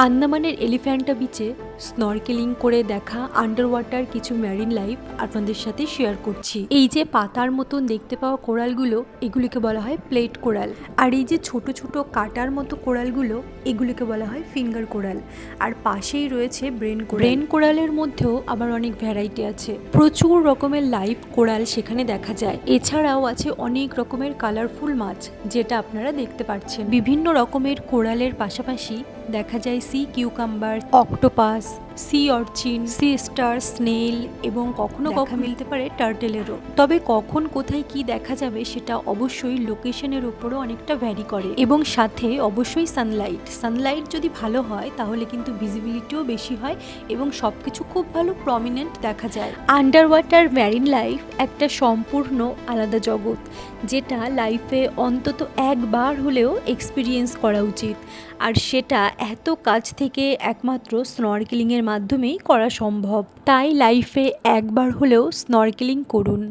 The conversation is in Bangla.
আন্দামানের এলিফ্যান্টা বিচে স্নরকেলিং করে দেখা আন্ডার ওয়াটার কিছু ম্যারিন লাইফ আপনাদের সাথে শেয়ার করছি। এই যে পাতার মতন দেখতে পাওয়া কোরালগুলো, এগুলিকে বলা হয় প্লেট কোরাল। আর এই যে ছোট ছোট কাটার মতো কোরালগুলো, এগুলিকে বলা হয় ফিঙ্গার কোরাল। আর পাশেই রয়েছে ব্রেন কোরাল। ব্রেন কোরালের মধ্যেও আবার অনেক ভ্যারাইটি আছে, প্রচুর রকমের লাইভ কোরাল সেখানে দেখা যায়। এছাড়াও আছে অনেক রকমের কালারফুল মাছ, যেটা আপনারা দেখতে পাচ্ছেন। বিভিন্ন রকমের কোরালের পাশাপাশি দেখা যায় sea cucumber, octopus, sea urchin, sea star, snail এবং কখনো কখনো মিলতে পারে টার্টেলেরও। তবে কখন কোথায় কি দেখা যাবে সেটা অবশ্যই লোকেশনের উপরও অনেকটা ভ্যারি করে, এবং সাথে অবশ্যই সানলাইট যদি ভালো হয় তাহলে কিন্তু ভিজিবিলিটিও বেশি হয় এবং সবকিছু খুব ভালো প্রমিনেন্ট দেখা যায়। আন্ডার ওয়াটার ম্যারিন লাইফ একটা সম্পূর্ণ আলাদা জগৎ, যেটা লাইফে অন্তত একবার হলেও এক্সপিরিয়েন্স করা উচিত। আর সেটা এত কাছ থেকে একমাত্র স্নরকেলিংয়ের মাধ্যমেই করা সম্ভব। তাই লাইফে একবার হলেও স্নরকেলিং করুন।